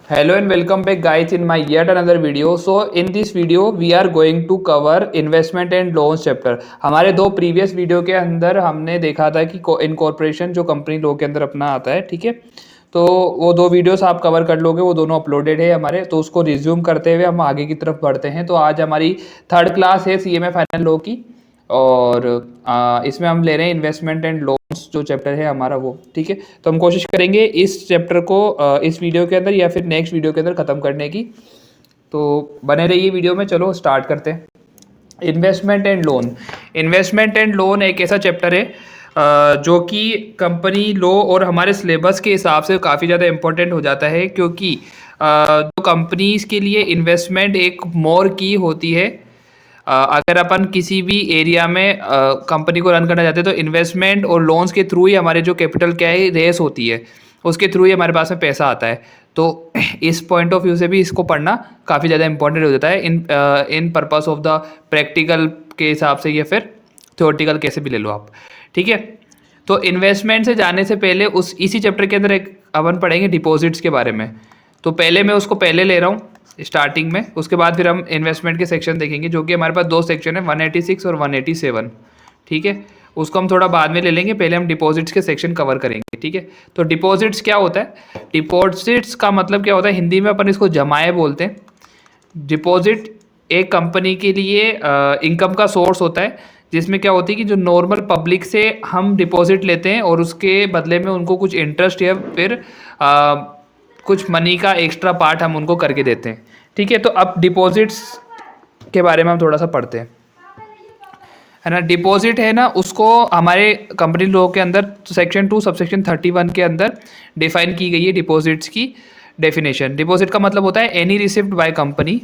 Hello and welcome back guys in my yet another video. So in this video we are going to cover investment and loans chapter. हमारे दो previous video के अंदर हमने देखा था कि incorporation जो कंपनी लॉ के अंदर अपना आता है, ठीक है। तो वो दो वीडियोस आप कवर कर लोगे, वो दोनों अपलोडेड है हमारे, तो उसको रिज्यूम करते हुए हम आगे की तरफ बढ़ते हैं। तो आज हमारी थर्ड क्लास है सीएमए फाइनल लॉ की, और इसमें हम ले रहे हैं इन्वेस्टमेंट एंड लोन्स जो चैप्टर है हमारा वो, ठीक है। तो हम कोशिश करेंगे इस चैप्टर को इस वीडियो के अंदर या फिर नेक्स्ट वीडियो के अंदर ख़त्म करने की। तो बने रहिए वीडियो में। चलो स्टार्ट करते हैं। Investment and loan. Investment and loan एक ऐसा चैप्टर है जो कि कंपनी लॉ और हमारे सिलेबस के हिसाब से काफ़ी ज़्यादा इम्पोर्टेंट हो जाता है, क्योंकि जो कंपनीज़ के लिए इन्वेस्टमेंट एक मोर की होती है। अगर अपन किसी भी एरिया में कंपनी को रन करना चाहते हैं तो इन्वेस्टमेंट और लोन्स के थ्रू ही हमारे जो कैपिटल क्या है रेस होती है, उसके थ्रू ही हमारे पास में पैसा आता है। तो इस पॉइंट ऑफ व्यू से भी इसको पढ़ना काफ़ी ज़्यादा इंपॉर्टेंट हो जाता है इन पर्पस ऑफ द प्रैक्टिकल के हिसाब से, या फिर थ्योरेटिकल कैसे भी ले लो आप, ठीक है। तो इन्वेस्टमेंट से जाने से पहले इसी चैप्टर के अंदर एक अपन पढ़ेंगे डिपॉजिट्स के बारे में। तो पहले मैं उसको पहले ले रहा हूँ स्टार्टिंग में, उसके बाद फिर हम इन्वेस्टमेंट के सेक्शन देखेंगे, जो कि हमारे पास दो सेक्शन है 186 और 187, ठीक है। उसको हम थोड़ा बाद में ले लेंगे, पहले हम डिपॉजिट्स के सेक्शन कवर करेंगे, ठीक है। तो डिपॉजिट्स क्या होता है? डिपॉजिट्स का मतलब क्या होता है? हिंदी में अपन इसको जमाए बोलते हैं। डिपॉजिट एक कंपनी के लिए इनकम का सोर्स होता है, जिसमें क्या होती है कि जो नॉर्मल पब्लिक से हम डिपॉजिट लेते हैं और उसके बदले में उनको कुछ इंटरेस्ट या फिर कुछ मनी का एक्स्ट्रा पार्ट हम उनको करके देते हैं, ठीक है। तो अब डिपॉजिट्स के बारे में हम थोड़ा सा पढ़ते हैं, है ना। डिपॉजिट है ना, उसको हमारे कंपनी लॉ के अंदर सेक्शन 2 सबसेक्शन 31 के अंदर डिफाइन की गई है डिपॉजिट्स की डेफिनेशन। डिपॉजिट का मतलब होता है any receipt by company,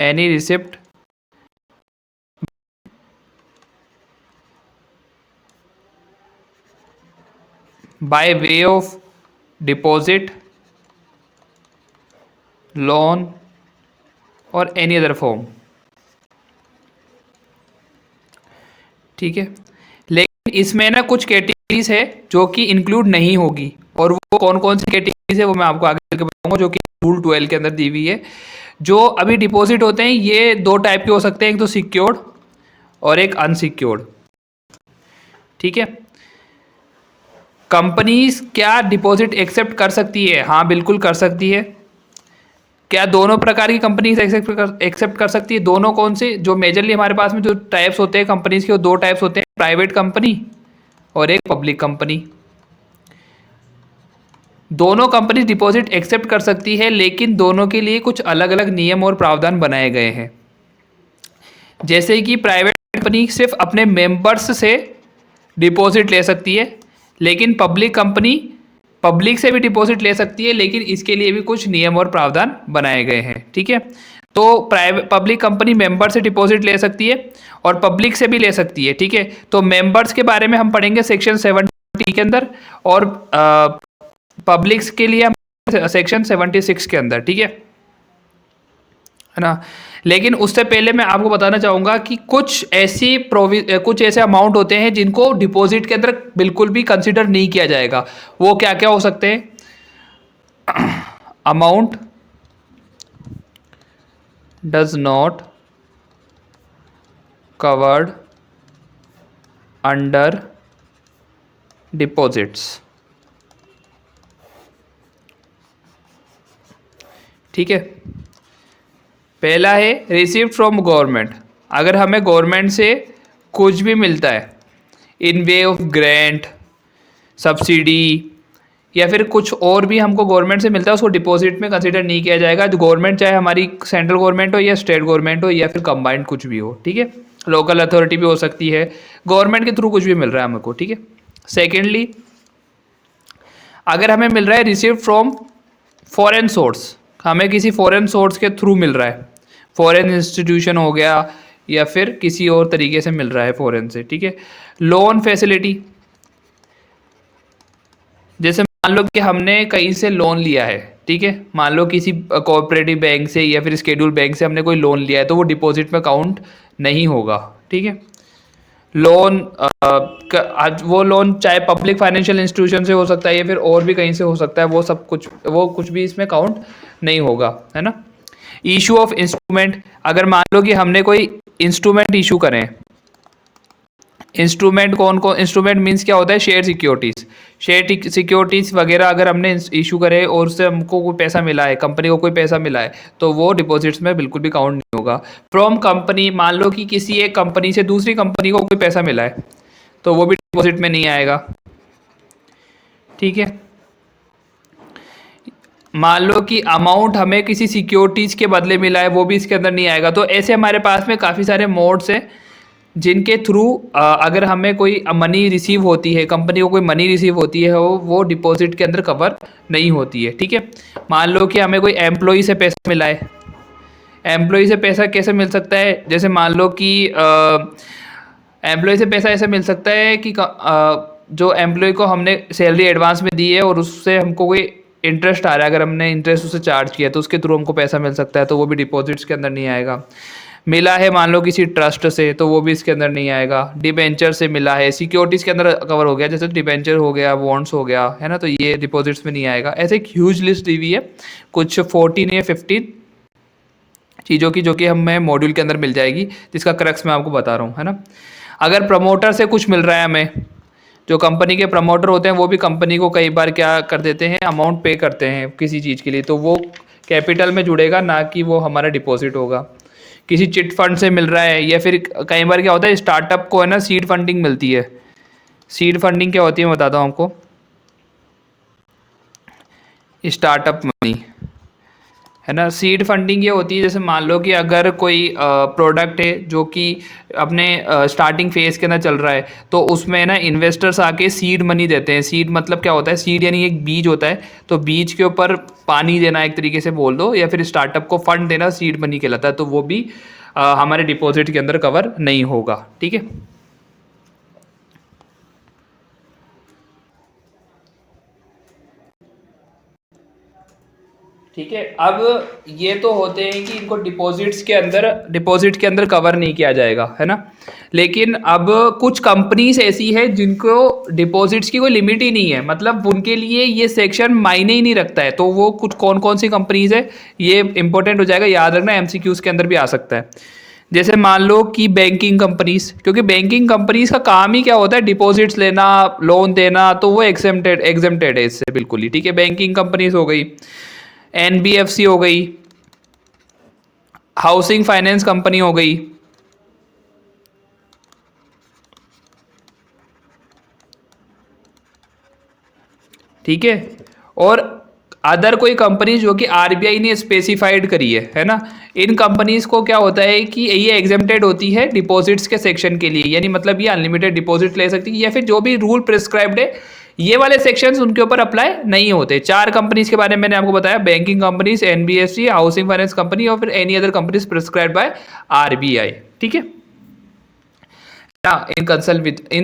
any receipt by way of deposit, loan और एनी अदर फॉर्म, ठीक है। लेकिन इसमें ना कुछ कैटेगरीज है जो कि इंक्लूड नहीं होगी, और वो कौन कौन सी कैटेगरीज है वो मैं आपको आगे चल के बताऊंगा, जो कि रूल 12 के अंदर दी हुई है। जो अभी डिपॉजिट होते हैं ये दो टाइप के हो सकते हैं, एक तो सिक्योर्ड और एक अनसिक्योर्ड, ठीक है। कंपनीज क्या डिपॉजिट एक्सेप्ट कर सकती है? हाँ बिल्कुल कर सकती है। क्या दोनों प्रकार की कंपनीज एक्सेप्ट कर सकती है? दोनों कौन से? जो मेजरली हमारे पास में जो टाइप्स होते हैं कंपनीज के, वो दो टाइप्स होते हैं, प्राइवेट कंपनी और एक पब्लिक कंपनी। दोनों कंपनी डिपॉजिट एक्सेप्ट कर सकती है, लेकिन दोनों के लिए कुछ अलग अलग नियम और प्रावधान बनाए गए हैं। जैसे कि प्राइवेट कंपनी सिर्फ अपने मेंबर्स से डिपॉजिट ले सकती है, लेकिन पब्लिक कंपनी पब्लिक से भी डिपॉजिट ले सकती है, लेकिन इसके लिए भी कुछ नियम और प्रावधान बनाए गए हैं, ठीक है। तो प्राइवेट पब्लिक कंपनी मेंबर से डिपॉजिट ले सकती है और पब्लिक से भी ले सकती है, ठीक है। तो मेंबर्स के बारे में हम पढ़ेंगे सेक्शन 70 के अंदर, और पब्लिक्स के लिए हम सेक्शन 76 के अंदर, ठीक है ना। लेकिन उससे पहले मैं आपको बताना चाहूँगा कि कुछ ऐसे अमाउंट होते हैं जिनको डिपॉजिट के अंदर बिल्कुल भी कंसिडर नहीं किया जाएगा। वो क्या क्या हो सकते हैं? Amount does not covered under deposits, ठीक है। पहला है रिसीव्ड फ्रॉम गवर्नमेंट। अगर हमें गवर्नमेंट से कुछ भी मिलता है इन वे ऑफ ग्रांट, सब्सिडी, या फिर कुछ और भी हमको गवर्नमेंट से मिलता है, उसको डिपॉजिट में कंसीडर नहीं किया जाएगा। जो गवर्नमेंट चाहे हमारी सेंट्रल गवर्नमेंट हो या स्टेट गवर्नमेंट हो या फिर कंबाइंड कुछ भी हो, ठीक है। लोकल अथॉरिटी भी हो सकती है, गवर्नमेंट के थ्रू कुछ भी मिल रहा है हमको, ठीक है। सेकेंडली, अगर हमें मिल रहा है रिसीव्ड फ्रॉम फॉरेन सोर्स, हमें किसी फॉरेन सोर्स के थ्रू मिल रहा है, फॉरेन इंस्टीट्यूशन हो गया या फिर किसी और तरीके से मिल रहा है फॉरेन से, ठीक है। लोन फैसिलिटी, जैसे मान लो कि हमने कहीं से लोन लिया है, ठीक है। मान लो किसी कोऑपरेटिव बैंक से या फिर शेड्यूल बैंक से हमने कोई लोन लिया है, तो वो डिपॉजिट में काउंट नहीं होगा, ठीक है। लोन आज वो लोन चाहे पब्लिक फाइनेंशियल इंस्टीट्यूशन से हो सकता है या फिर और भी कहीं से हो सकता है, वो कुछ भी इसमें काउंट नहीं होगा, है ना। इशू ऑफ इंस्ट्रूमेंट, अगर मान लो कि हमने कोई इंस्ट्रूमेंट इशू करें, इंस्ट्रूमेंट कौन कौन, इंस्ट्रूमेंट मींस क्या होता है, शेयर सिक्योरिटीज वगैरह अगर हमने इशू करे और उससे हमको कोई पैसा मिला है, कंपनी को कोई पैसा मिला है, तो वो डिपॉजिट्स में बिल्कुल भी काउंट नहीं होगा। फ्रॉम कंपनी, मान लो कि किसी एक कंपनी से दूसरी कंपनी को कोई पैसा मिला है, तो वो भी डिपॉजिट में नहीं आएगा, ठीक है। मान लो कि अमाउंट हमें किसी सिक्योरिटीज के बदले मिला है, वो भी इसके अंदर नहीं आएगा। तो ऐसे हमारे पास में काफ़ी सारे मोड्स हैं जिनके थ्रू अगर हमें कोई मनी रिसीव होती है, कंपनी को कोई मनी रिसीव होती है, वो डिपॉजिट के अंदर कवर नहीं होती है, ठीक है। मान लो कि हमें कोई एम्प्लॉई से पैसा मिला है, एम्प्लॉई से पैसा कैसे मिल सकता है, जैसे मान लो कि एम्प्लॉय से पैसा ऐसे मिल सकता है कि जो एम्प्लॉय को हमने सैलरी एडवांस में दी है और उससे हमको कोई इंटरेस्ट आ रहा है, अगर हमने इंटरेस्ट उससे चार्ज किया तो उसके थ्रू हमको पैसा मिल सकता है, तो वो भी डिपॉजिट्स के अंदर नहीं आएगा। मिला है मान लो किसी ट्रस्ट से, तो वो भी इसके अंदर नहीं आएगा। डिबेंचर से मिला है, सिक्योरिटीज़ के अंदर कवर हो गया, जैसे डिबेंचर हो गया, बॉन्ड्स हो गया, है ना, तो ये डिपॉजिट्स में नहीं आएगा। ऐसे एक ह्यूज लिस्ट दी हुई है, कुछ 14 या 15 चीज़ों की, जो कि हमें मॉड्यूल के अंदर मिल जाएगी, जिसका क्रक्स मैं आपको बता रहा हूँ, है ना। अगर प्रमोटर से कुछ मिल रहा है हमें, जो कंपनी के प्रमोटर होते हैं वो भी कंपनी को कई बार क्या कर देते हैं, अमाउंट पे करते हैं किसी चीज़ के लिए, तो वो कैपिटल में जुड़ेगा, ना कि वो हमारा डिपॉजिट होगा। किसी चिट फंड से मिल रहा है, या फिर कई बार क्या होता है, स्टार्टअप को है ना सीड फंडिंग मिलती है। सीड फंडिंग क्या होती है मैं बताता हूँ आपको। स्टार्टअप मनी, है ना, सीड फंडिंग ये होती है, जैसे मान लो कि अगर कोई प्रोडक्ट है जो कि अपने स्टार्टिंग फेज के अंदर चल रहा है, तो उसमें ना इन्वेस्टर्स आके सीड मनी देते हैं। सीड मतलब क्या होता है, सीड यानी एक बीज होता है, तो बीज के ऊपर पानी देना एक तरीके से बोल दो, या फिर स्टार्टअप को फंड देना सीड मनी कहलाता है, तो वो भी हमारे डिपॉजिट के अंदर कवर नहीं होगा, ठीक है। ठीक है, अब ये तो होते हैं कि इनको डिपॉजिट के अंदर कवर नहीं किया जाएगा, है ना। लेकिन अब कुछ कंपनीज ऐसी है जिनको डिपॉजिट्स की कोई लिमिट ही नहीं है, मतलब उनके लिए ये सेक्शन मायने ही नहीं रखता है। तो वो कुछ कौन कौन सी कंपनीज है, ये इंपॉर्टेंट हो जाएगा, याद रखना, एमसीक्यूज के अंदर भी आ सकता है। जैसे मान लो कि बैंकिंग कंपनीज, क्योंकि बैंकिंग कंपनीज का काम ही क्या होता है, डिपॉजिट्स लेना, लोन देना, तो वो एग्जेम्प्टेड है इससे बिल्कुल ही, ठीक है। बैंकिंग कंपनीज हो गई, एनबीएफसी हो गई, हाउसिंग फाइनेंस कंपनी हो गई, ठीक है। और अदर कोई कंपनी जो कि आरबीआई ने स्पेसिफाइड करी है ना, इन कंपनीज को क्या होता है कि ये एग्जेम्प्टेड होती है डिपॉजिट्स के सेक्शन के लिए, यानी मतलब ये अनलिमिटेड डिपॉजिट ले सकती है, या फिर जो भी रूल प्रिस्क्राइब्ड है ये वाले सेक्शंस उनके ऊपर अप्लाई नहीं होते। 4 कंपनीज के बारे में मैंने आपको बताया, banking companies, NBFC, housing finance company, और फिर any other companies prescribed by RBI, ठीक है। इन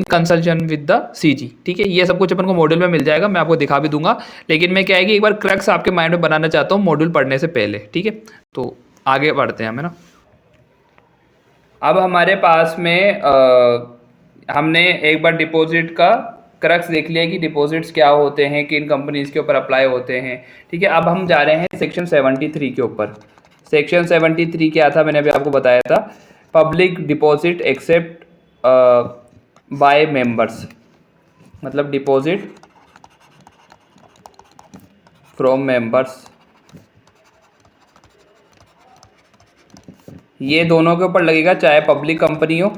कंसल्शन विद द सीजी, ठीक है। ये सब कुछ अपन को मॉड्यूल में मिल जाएगा, मैं आपको दिखा भी दूंगा, लेकिन मैं क्या है कि एक बार क्रक्स आपके माइंड में बनाना चाहता हूँ मॉड्यूल पढ़ने से पहले, ठीक है। तो आगे बढ़ते हैं हम, है ना। अब हमारे पास में हमने एक बार डिपॉजिट का क्रक्स देख लिया कि डिपॉजिट्स क्या होते हैं, किन कंपनीज के ऊपर अप्लाई होते हैं, ठीक है। अब हम जा रहे हैं सेक्शन 73 के ऊपर। सेक्शन 73 क्या था, मैंने अभी आपको बताया था, public deposit except by members, मतलब डिपॉजिट फ्रॉम मेंबर्स, ये दोनों के ऊपर लगेगा, चाहे पब्लिक कंपनी हो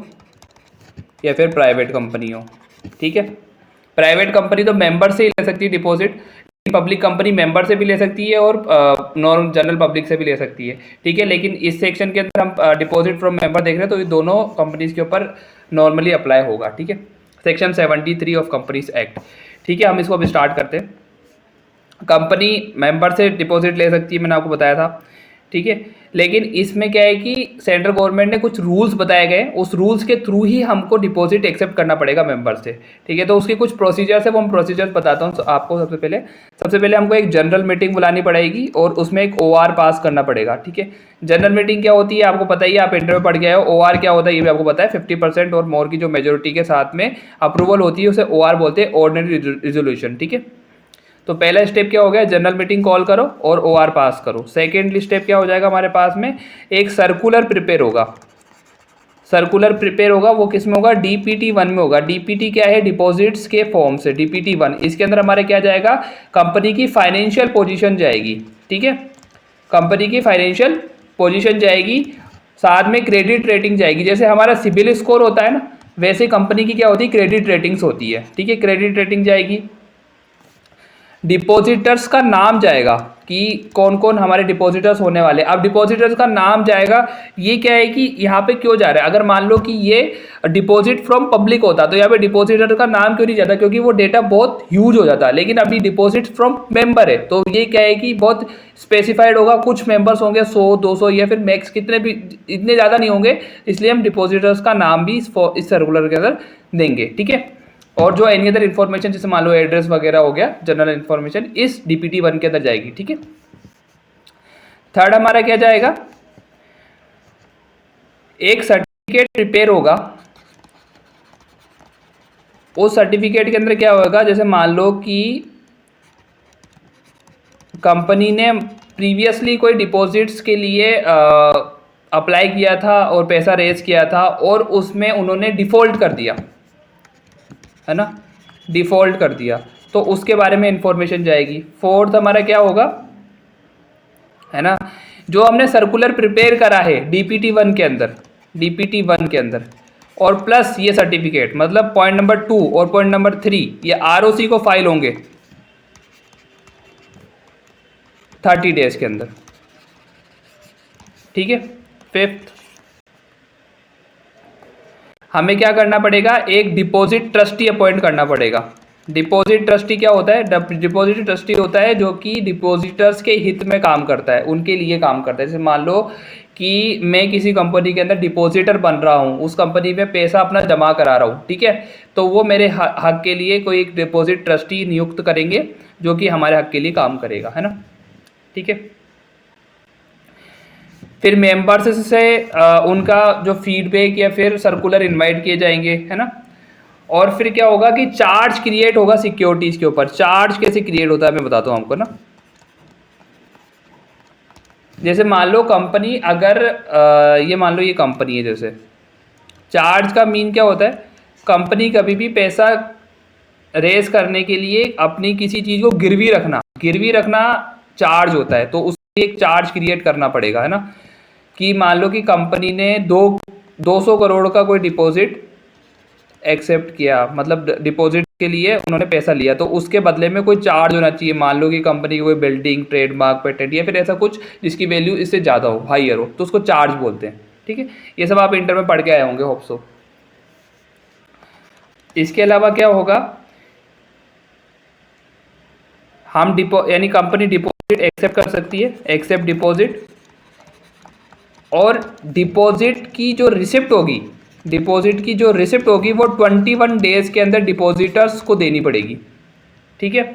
या फिर प्राइवेट कंपनी हो, ठीक है। प्राइवेट कंपनी तो मेंबर से ही ले सकती है डिपॉजिट, पब्लिक कंपनी मेंबर से भी ले सकती है और नॉर्मल जनरल पब्लिक से भी ले सकती है, ठीक है। लेकिन इस सेक्शन के अंदर हम डिपॉजिट फ्रॉम मेंबर देख रहे हैं, तो ये दोनों कंपनीज के ऊपर नॉर्मली अप्लाई होगा, ठीक है। सेक्शन 73 ऑफ कंपनीज एक्ट, ठीक है। हम इसको अभी स्टार्ट करते हैं। कंपनी मेंबर से डिपॉजिट ले सकती है, मैंने आपको बताया था, ठीक है। लेकिन इसमें क्या है कि सेंट्रल गवर्नमेंट ने कुछ रूल्स बताए गए, उस रूल्स के थ्रू ही हमको डिपॉजिट एक्सेप्ट करना पड़ेगा मेंबर से, ठीक है। तो उसके कुछ प्रोसीजर्स है, वो हम प्रोसीजर्स बताता हूँ आपको। सबसे पहले हमको एक जनरल मीटिंग बुलानी पड़ेगी और उसमें एक ओआर पास करना पड़ेगा, ठीक है। जनरल मीटिंग क्या होती है आपको पता ही है, आप इंटर में पढ़ गए हो। ओआर क्या होता है ये भी आपको पता है, 50% और मोर की जो मेजोरिटी के साथ में अप्रूवल होती है उसे ओआर बोलते हैं, ऑर्डिनरी रिजोल्यूशन, ठीक है। तो पहला स्टेप क्या हो गया, जनरल मीटिंग कॉल करो और ओआर पास करो। सेकेंड स्टेप क्या हो जाएगा हमारे पास में, एक सर्कुलर प्रिपेयर होगा। सर्कुलर प्रिपेयर होगा, वो किस में होगा, डीपीटी 1 में होगा। डीपीटी क्या है, डिपॉजिट्स के फॉर्म से, डीपीटी 1। इसके अंदर हमारे क्या जाएगा, कंपनी की फाइनेंशियल पोजीशन जाएगी, ठीक है। कंपनी की फाइनेंशियल पोजीशन जाएगी, साथ में क्रेडिट रेटिंग जाएगी। जैसे हमारा सिबिल स्कोर होता है ना, वैसे कंपनी की क्या होती है, क्रेडिट रेटिंग्स होती है, ठीक है। क्रेडिट रेटिंग जाएगी, डिपॉजिटर्स का नाम जाएगा कि कौन कौन हमारे डिपॉजिटर्स होने वाले। अब डिपॉजिटर्स का नाम जाएगा, ये क्या है कि यहाँ पे क्यों जा रहा है, अगर मान लो कि ये डिपॉजिट फ्रॉम पब्लिक होता तो यहाँ पे डिपॉजिटर का नाम क्यों नहीं जाता, क्योंकि वो डेटा बहुत ह्यूज हो जाता। लेकिन अभी डिपॉजिट फ्रॉम मेंबर है, तो ये क्या है कि बहुत स्पेसिफाइड होगा, कुछ मेंबर्स होंगे 100 200 या फिर मैक्स कितने भी, इतने ज़्यादा नहीं होंगे, इसलिए हम डिपॉजिटर्स का नाम भी इस सर्कुलर के अंदर देंगे, ठीक है। और जो एनी अदर इन्फॉर्मेशन जैसे मान लो एड्रेस वगैरह हो गया, जनरल इन्फॉर्मेशन इस डीपीटी 1 के अंदर जाएगी, ठीक है। थर्ड हमारा क्या जाएगा, एक सर्टिफिकेट प्रिपेयर होगा। उस सर्टिफिकेट के अंदर क्या होगा, जैसे मान लो कि कंपनी ने प्रीवियसली कोई डिपॉजिट्स के लिए अप्लाई किया था और पैसा रेज किया था और उसमें उन्होंने डिफ़ॉल्ट कर दिया, है ना, डिफ़ॉल्ट कर दिया, तो उसके बारे में इंफॉर्मेशन जाएगी। फोर्थ हमारा क्या होगा, है ना, जो हमने सर्कुलर प्रिपेयर करा है डीपीटी 1 के अंदर, डीपीटी 1 के अंदर, और प्लस ये सर्टिफिकेट, मतलब पॉइंट नंबर 2 और पॉइंट नंबर 3 ये आरओसी को फाइल होंगे 30 डेज के अंदर, ठीक है। फिफ्थ हमें क्या करना पड़ेगा, एक डिपॉजिट ट्रस्टी अपॉइंट करना पड़ेगा। डिपॉजिट ट्रस्टी क्या होता है, डिपॉजिट ट्रस्टी होता है जो कि डिपॉजिटर्स के हित में काम करता है, उनके लिए काम करता है। जैसे मान लो कि मैं किसी कंपनी के अंदर डिपॉजिटर बन रहा हूँ, उस कंपनी में पैसा अपना जमा करा रहा हूँ, ठीक है, तो वो मेरे हक के लिए कोई एक डिपॉजिट ट्रस्टी नियुक्त करेंगे जो कि हमारे हक के लिए काम करेगा, है ना, ठीक है। फिर मेंबर्स से उनका जो फीडबैक या फिर सर्कुलर इनवाइट किए जाएंगे, है ना। और फिर क्या होगा कि चार्ज क्रिएट होगा सिक्योरिटीज़ के ऊपर। चार्ज कैसे क्रिएट होता है मैं बताता हूँ आपको ना। जैसे मान लो कंपनी, अगर ये मान लो ये कंपनी है, जैसे चार्ज का मीन क्या होता है, कंपनी कभी भी पैसा रेस करने के लिए अपनी किसी चीज़ को गिरवी रखना चार्ज होता है, तो उसके एक चार्ज क्रिएट करना पड़ेगा, है ना। कि मान लो कि कंपनी ने 200 करोड़ का कोई डिपॉजिट एक्सेप्ट किया, मतलब डिपॉजिट के लिए उन्होंने पैसा लिया, तो उसके बदले में कोई चार्ज होना चाहिए। मान लो कि कंपनी की कोई बिल्डिंग, ट्रेडमार्क, पेटेंट या फिर ऐसा कुछ जिसकी वैल्यू इससे ज़्यादा हो, हाइयर हो, तो उसको चार्ज बोलते हैं, ठीक है। ये सब आप इंटर में पढ़ के आए होंगे, होप सो। इसके अलावा क्या होगा, हम यानी कंपनी डिपॉजिट एक्सेप्ट कर सकती है, एक्सेप्ट डिपॉजिट, और डिपॉजिट की जो रिसिप्ट होगी, वो 21 डेज के अंदर डिपॉजिटर्स को देनी पड़ेगी, ठीक है।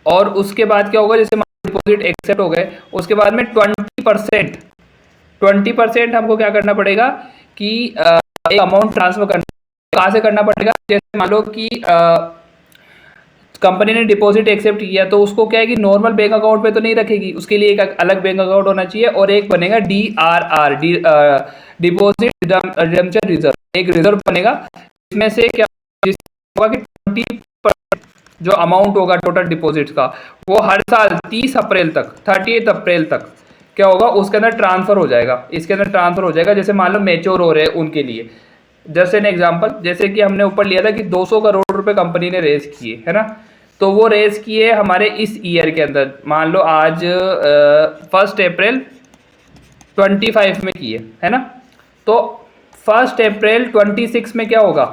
और उसके बाद क्या होगा, जैसे डिपॉजिट एक्सेप्ट हो गए, उसके बाद में 20% हमको क्या करना पड़ेगा कि एक अमाउंट ट्रांसफर करना, कहाँ से करना पड़ेगा। जैसे मान लो कि कंपनी ने डिपॉजिट एक्सेप्ट किया, तो उसको क्या है कि नॉर्मल बैंक अकाउंट पे तो नहीं रखेगी, उसके लिए एक अलग बैंक अकाउंट होना चाहिए, और एक बनेगा DRR, डिपॉजिट रिडम्पशन रिजर्व, एक रिजर्व बनेगा। इसमें से क्या होगा कि 20% जो अमाउंट होगा टोटल डिपॉजिट का, वो हर साल 30 अप्रैल तक, 30 अप्रैल तक क्या होगा, उसके अंदर ट्रांसफर हो जाएगा, इसके अंदर ट्रांसफर हो जाएगा। जैसे मान लो मैच्योर हो रहे हैं उनके लिए, जैसे एन एग्जांपल, जैसे कि हमने ऊपर लिया था कि 200 करोड़ रुपए कंपनी ने रेज किए, है ना, तो वो रेज किए हमारे इस ईयर के अंदर, मान लो आज 1 अप्रैल 25 में किए, है ना, तो 1 अप्रैल 26 में क्या होगा,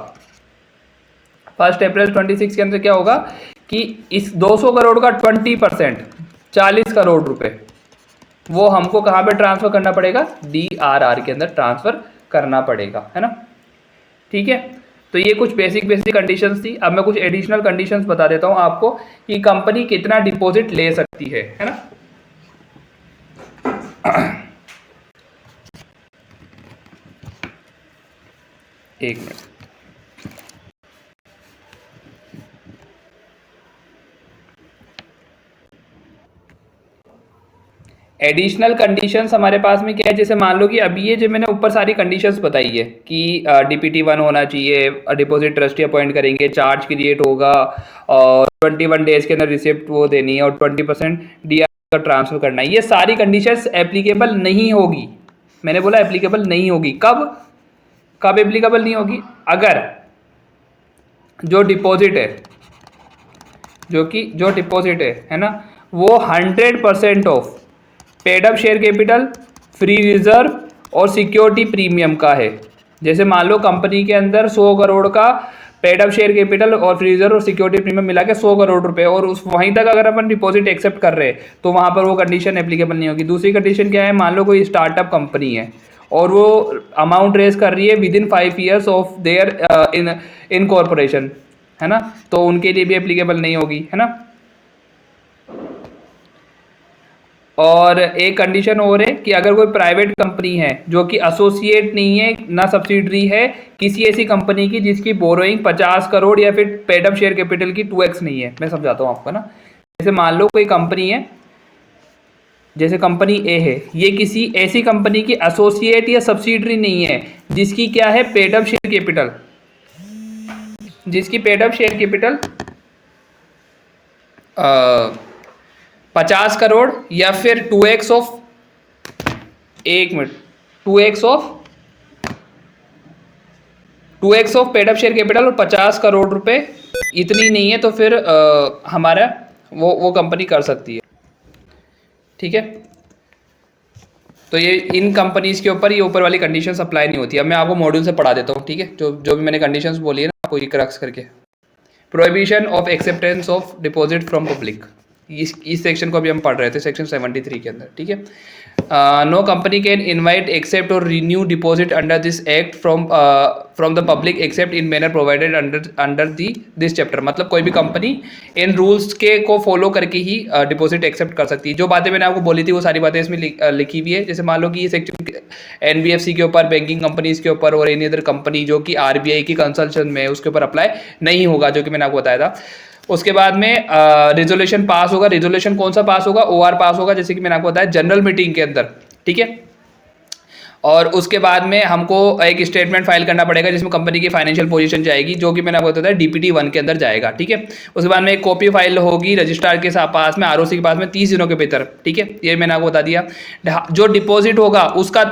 1 अप्रैल 26 के अंदर क्या होगा कि इस 200 करोड़ का 20%, 40 करोड़ रुपए, वो हमको कहाँ पे ट्रांसफ़र करना पड़ेगा, DRR के अंदर ट्रांसफ़र करना पड़ेगा, है ना। ठीक है, तो ये कुछ बेसिक कंडीशंस थी। अब मैं कुछ एडिशनल कंडीशंस बता देता हूँ आपको कि कंपनी कितना डिपॉजिट ले सकती है ना। एक मिनट, एडिशनल कंडीशंस हमारे पास में क्या है, जैसे मान लो कि अभी ये जो मैंने ऊपर सारी कंडीशंस बताई है कि DPT 1 होना चाहिए, डिपॉजिट ट्रस्टी अपॉइंट करेंगे, चार्ज क्रिएट होगा और 21 डेज के अंदर रिसिप्ट वो देनी है और 20% DRR का ट्रांसफर करना है। ये सारी कंडीशंस एप्लीकेबल नहीं होगी, मैंने बोला एप्लीकेबल नहीं होगी। कब कब एप्लीकेबल नहीं होगी, अगर जो डिपॉजिट है, जो डिपॉजिट है ना, वो 100% of paid up share capital, free reserve और सिक्योरिटी प्रीमियम का है। जैसे मान लो कंपनी के अंदर 100 करोड़ का पेड अप शेयर कैपिटल और फ्री रिजर्व और सिक्योरिटी प्रीमियम मिला के 100 करोड़ रुपए, और उस वहीं तक अगर अपन डिपॉजिट एक्सेप्ट कर रहे हैं तो वहां पर वो कंडीशन एप्लीकेबल नहीं होगी। दूसरी कंडीशन क्या है, मान लो कोई स्टार्टअप कंपनी है और वो अमाउंट रेज कर रही है within 5 years of their incorporation, है ना, तो उनके लिए भी एप्लीकेबल नहीं होगी, है ना। और एक कंडीशन और है कि अगर कोई प्राइवेट कंपनी है जो कि एसोसिएट नहीं है ना सब्सिडरी है किसी ऐसी कंपनी की जिसकी बोरोइंग 50 करोड़ या फिर पेड अप शेयर कैपिटल की 2x नहीं है। मैं समझाता हूँ आपको ना, जैसे मान लो कोई कंपनी है, जैसे कंपनी ए है, ये किसी ऐसी कंपनी की एसोसिएट या सब्सिडरी नहीं है जिसकी क्या है, पेड अप शेयर कैपिटल, जिसकी paid up share capital 50 crore या फिर 2x ऑफ, एक minute, 2x of 2x of paid up share capital और 50 करोड़ रुपए इतनी नहीं है तो फिर हमारा वो कंपनी कर सकती है। ठीक है, तो ये इन कंपनीज के ऊपर ये ऊपर वाली कंडीशंस अप्लाई नहीं होती। अब मैं आपको मॉड्यूल से पढ़ा देता हूँ, ठीक है, जो भी मैंने कंडीशंस बोली है ना आपको एक रक्स करके। Prohibition of acceptance of deposit from public, इस सेक्शन को अभी हम पढ़ रहे थे, सेक्शन 73 के अंदर। ठीक है, no company can invite accept और renew deposit under this act from the public except in manner provided under this chapter. मतलब कोई भी कंपनी इन रूल्स के को फॉलो करके ही डिपॉजिट एक्सेप्ट कर सकती है। जो बातें मैंने आपको बोली थी वो सारी बातें इसमें लिखी हुई है। जैसे मान लो कि ये सेक्शन NBFC के ऊपर, बैंकिंग कंपनीज के ऊपर और एनी अदर कंपनी जो कि RBI की कंसल्टेशन में उसके ऊपर अप्लाई नहीं होगा, जो कि मैंने आपको बताया था। उसके बाद में रिजोल्यूशन पास होगा। रिजोल्यूशन कौन सा पास होगा, OR पास होगा, जैसे कि मैंने आपको बताया जनरल मीटिंग के अंदर। ठीक है, और उसके बाद में हमको एक स्टेटमेंट फाइल करना पड़ेगा जिसमें कंपनी की फाइनेंशियल पोजीशन जाएगी, जो कि मैंने आपको बताया DPT 1 के अंदर जाएगा। ठीक है, उसके बाद में एक कॉपी फाइल होगी रजिस्ट्रार के पास में, ROC के पास में 30 दिनों के भीतर। ठीक है, ये मैंने आपको बता दिया। जो डिपॉजिट होगा उसका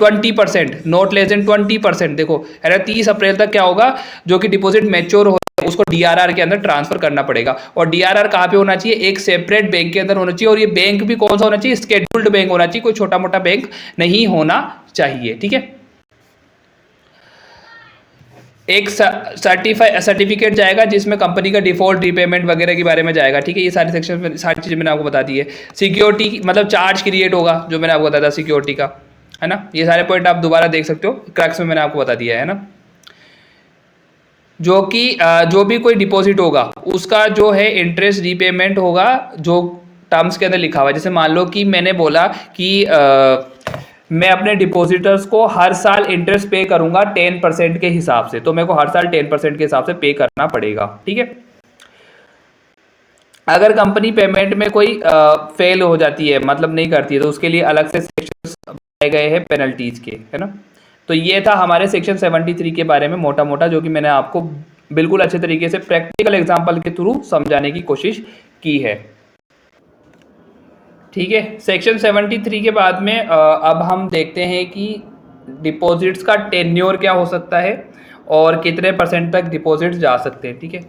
20%, नॉट लेस देन 20%। देखो 30 अप्रैल तक क्या होगा, जो कि डिपॉजिट मैच्योर हो उसको DRR के अंदर ट्रांसफर करना पड़ेगा। और DRR कहाँ पे होना चाहिए, एक सेपरेट बैंक के अंदर होना चाहिए। और ये बैंक भी कौन सा होना चाहिए, स्केड्यूल्ड बैंक होना चाहिए, कोई छोटा मोटा बैंक नहीं होना चाहिए। ठीक है, एक सर्टिफिकेट जाएगा जिसमें कंपनी का डिफॉल्ट रीपेमेंट वगैरह के बारे में जाएगा। ठीक है, ये सारी सेक्शन में सारी चीजें मैंने आपको बता दी है। सिक्योरिटी मतलब चार्ज क्रिएट होगा, जो मैंने आपको बताया था सिक्योरिटी का, है ना। ये सारे पॉइंट आप दोबारा देख सकते हो, क्रक्स में मैंने आपको बता दिया है ना। जो कि जो भी कोई डिपॉजिट होगा उसका जो है इंटरेस्ट रीपेमेंट होगा जो टर्म्स के अंदर लिखा हुआ है। जैसे मान लो कि मैंने बोला कि मैं अपने डिपॉजिटर्स को हर साल इंटरेस्ट पे करूंगा 10% के हिसाब से, तो मेरे को हर साल 10% के हिसाब से पे करना पड़ेगा। ठीक है, अगर कंपनी पेमेंट में कोई फेल हो जाती है, मतलब नहीं करती है, तो उसके लिए अलग से सेक्शंस बनाए गए हैं पेनल्टीज के, है ना। तो ये था हमारे सेक्शन 73 के बारे में मोटा मोटा, जो कि मैंने आपको बिल्कुल अच्छे तरीके से प्रैक्टिकल एग्जांपल के थ्रू समझाने की कोशिश की है। ठीक है, सेक्शन 73 के बाद में अब हम देखते हैं कि डिपॉजिट्स का टेन्योर क्या हो सकता है और कितने % तक डिपॉजिट्स जा सकते हैं। ठीक है,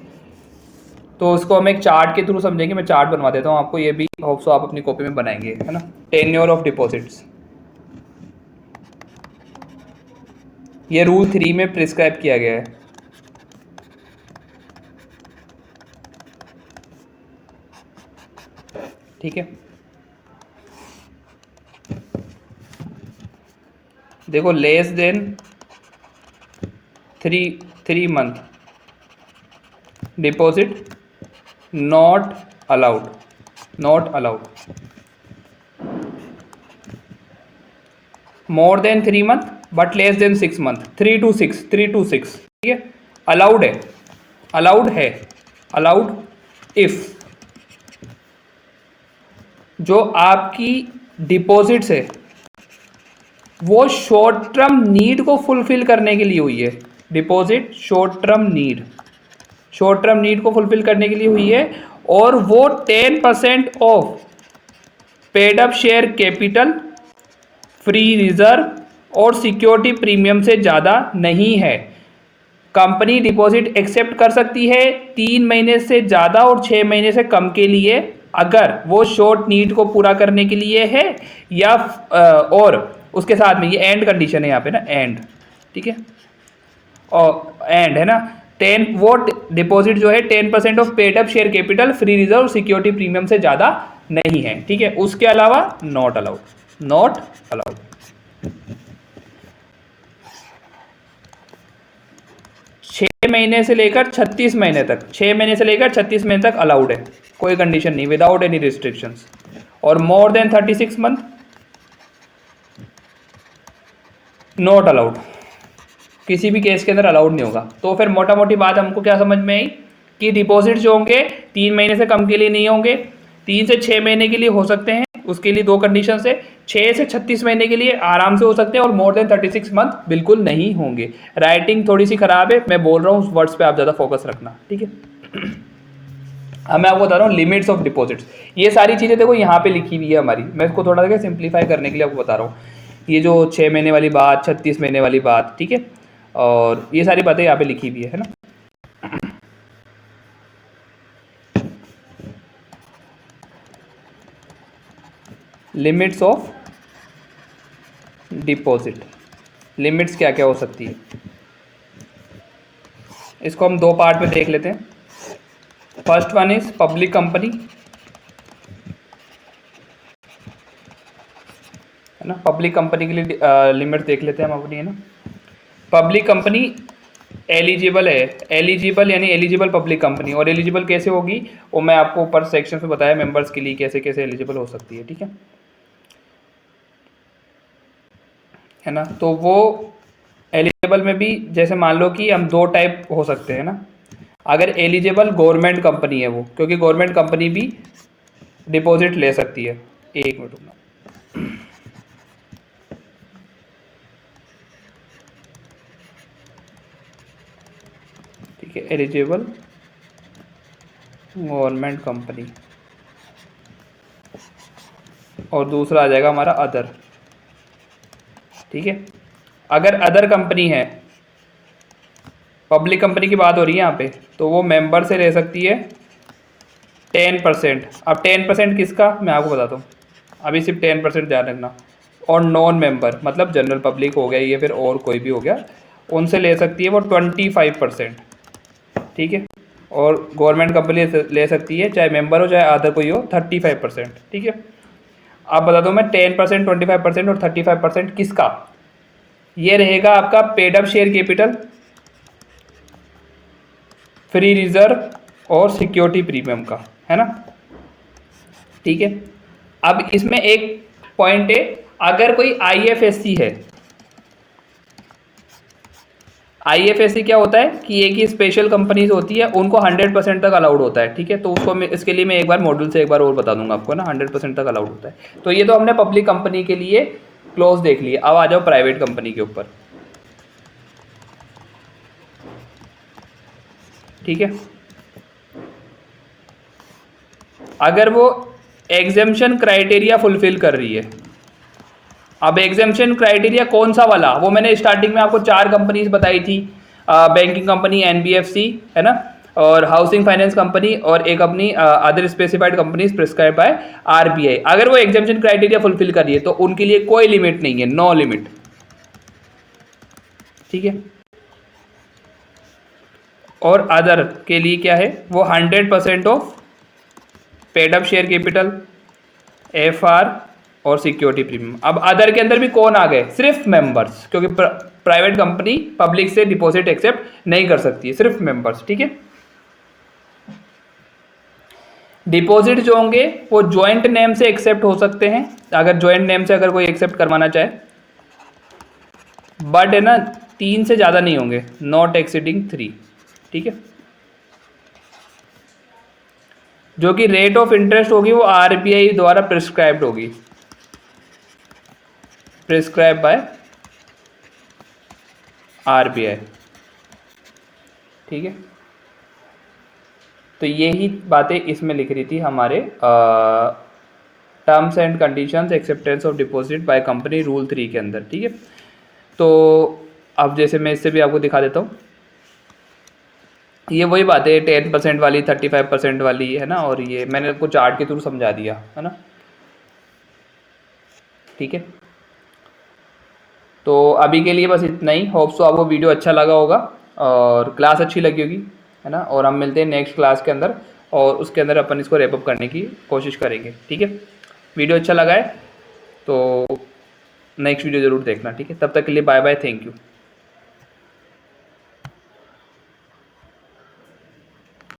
तो उसको हम एक चार्ट के थ्रू समझेंगे। मैं चार्ट बनवा देता हूँ आपको, ये भी होप सो आप अपनी कॉपी में बनाएंगे, है ना। टेन्योर ऑफ डिपॉजिट्स, ये रूल 3 में प्रिस्क्राइब किया गया है। ठीक है, देखो less than 3 month deposit not allowed, not allowed. More than 3 month but less than 6 month, 3 to 6, 3 to 6, ठीक है। अलाउड है, अलाउड है, अलाउड इफ जो आपकी डिपॉजिट्स है वो शॉर्ट टर्म नीड को फुलफिल करने के लिए हुई है। Deposit short term need, short term need को फुलफिल करने के लिए हुई है, और वो 10% of paid up share capital, free reserve और सिक्योरिटी प्रीमियम से ज़्यादा नहीं है। कंपनी डिपॉजिट एक्सेप्ट कर सकती है 3 महीने से ज़्यादा और 6 महीने से कम के लिए, अगर वो शॉर्ट नीड को पूरा करने के लिए है, या और उसके साथ में ये एंड कंडीशन है यहाँ पे ना, एंड, ठीक है, और एंड है ना, 10 वो डिपॉजिट जो है 10% of paid up share capital, free reserve, security premium से ज़्यादा नहीं है, ठीक है। उसके अलावा नॉट अलाउड, नॉट अलाउड। 6 महीने से लेकर 36 महीने तक, 6 महीने से लेकर 36 महीने तक अलाउड है, कोई कंडीशन नहीं, विदाउट एनी रिस्ट्रिक्शंस। और more than 36 month not allowed, किसी भी केस के अंदर अलाउड नहीं होगा। तो फिर मोटा मोटी बात हमको क्या समझ में आई कि डिपॉजिट जो होंगे 3 महीने से कम के लिए नहीं होंगे, 3 से 6 महीने के लिए हो सकते हैं, उसके लिए 2 कंडीशन है, 6 से 36 महीने के लिए आराम से हो सकते हैं, और मोर देन 36 मंथ बिल्कुल नहीं होंगे। राइटिंग थोड़ी सी खराब है, मैं बोल रहा हूँ, उस वर्ड्स पे आप ज़्यादा फोकस रखना, ठीक है। अब मैं आपको बता रहा हूँ लिमिट्स ऑफ डिपॉजिट्स। ये सारी चीज़ें देखो यहाँ पे लिखी हुई है हमारी, मैं इसको थोड़ा सा सिंप्लीफाई करने के लिए आपको बता रहा हूँ। ये जो 6 महीने वाली बात, 36 महीने वाली बात, ठीक है, और ये सारी बातें यहाँ पे लिखी हुई है ना। लिमिट्स ऑफ डिपॉजिट, लिमिट्स क्या क्या हो सकती है, इसको हम 2 पार्ट में देख लेते हैं। First one is public company, है ना, पब्लिक कंपनी के लिए लिमिट देख लेते हैं हम अपनी, है ना। पब्लिक कंपनी एलिजिबल है, एलिजिबल यानी एलिजिबल पब्लिक कंपनी, और एलिजिबल कैसे होगी वो मैं आपको ऊपर सेक्शन में बताया, मेंबर्स के लिए कैसे कैसे एलिजिबल हो सकती है, ठीक है ना। तो वो एलिजिबल में भी जैसे मान लो कि हम 2 टाइप हो सकते हैं ना। अगर एलिजिबल गवर्नमेंट कंपनी है वो, क्योंकि गवर्नमेंट कंपनी भी डिपॉजिट ले सकती है। एक मिनट रुकना, ठीक है, एलिजिबल गवर्नमेंट कंपनी, और दूसरा आ जाएगा हमारा अदर, ठीक है। अगर अदर कंपनी है, पब्लिक कंपनी की बात हो रही है यहाँ पे, तो वो मेंबर से ले सकती है 10%। अब 10% किसका मैं आपको बताता हूँ, अभी सिर्फ 10% ध्यान रखना। और नॉन मेंबर मतलब जनरल पब्लिक हो गया, ये फिर और कोई भी हो गया, उनसे ले सकती है वो 25%, ठीक है। और गवर्नमेंट कंपनी ले सकती है, चाहे मेंबर हो चाहे अदर कोई हो, 35%, ठीक है। अब बताता हूँ मैं 10%, 25% और 35% किसका। ये रहेगा आपका paid up share capital, free reserve और सिक्योरिटी प्रीमियम का, है ना, ठीक है। अब इसमें एक पॉइंट है, अगर कोई आईएफएससी है, आईएफएससी क्या होता है कि एक ही स्पेशल कंपनीज होती है, उनको 100% तक अलाउड होता है, ठीक है। तो उसको इसके लिए मैं एक बार मॉड्यूल से एक बार और बता दूंगा आपको ना, 100% तक अलाउड होता है। तो ये तो हमने पब्लिक कंपनी के लिए क्लोज देख लिए, अब आ जाओ प्राइवेट कंपनी के ऊपर, ठीक है। अगर वो एग्जेम्पशन क्राइटेरिया फुलफिल कर रही है, अब एग्जेम्पशन क्राइटेरिया कौन सा वाला, वो मैंने स्टार्टिंग में आपको 4 कंपनीज बताई थी, बैंकिंग कंपनी एनबीएफसी, है ना, और हाउसिंग फाइनेंस कंपनी, और एक अपनी other specified companies prescribe by RBI. अगर वो एग्जेम्पशन क्राइटेरिया फुलफिल कर रही है तो उनके लिए कोई लिमिट नहीं है, नो लिमिट, ठीक है। और अदर के लिए क्या है, वो 100% of paid up share capital, FR, और सिक्योरिटी प्रीमियम। अब अदर के अंदर भी कौन आ गए, सिर्फ मेंबर्स, क्योंकि प्राइवेट कंपनी पब्लिक से डिपॉजिट एक्सेप्ट नहीं कर सकती है, सिर्फ मेंबर्स, ठीक है। डिपॉजिट जो होंगे वो ज्वाइंट नेम से एक्सेप्ट हो सकते हैं, अगर ज्वाइंट नेम से अगर कोई एक्सेप्ट करवाना चाहे, बट है ना 3 से ज़्यादा नहीं होंगे, नॉट एक्सीडिंग 3, ठीक है। जो कि रेट ऑफ इंटरेस्ट होगी वो आरबीआई द्वारा प्रिस्क्राइब्ड होगी, प्रिस्क्राइब बाय आरबीआई, ठीक है। तो यही बातें इसमें लिख रही थी हमारे terms and conditions acceptance of deposit by company rule 3 के अंदर, ठीक है। तो अब जैसे मैं इससे भी आपको दिखा देता हूँ, ये वही बात है 10% वाली, 35% वाली, है ना, और ये मैंने आपको चार्ट के थ्रू समझा दिया, है ना, ठीक है। तो अभी के लिए बस इतना ही। होप सो आपको वीडियो अच्छा लगा होगा और क्लास अच्छी लगी होगी, है ना। और हम मिलते हैं नेक्स्ट क्लास के अंदर, और उसके अंदर अपन इसको रैप अप करने की कोशिश करेंगे, ठीक है। वीडियो अच्छा लगा है तो नेक्स्ट वीडियो ज़रूर देखना, ठीक है। तब तक के लिए बाय बाय, थैंक यू।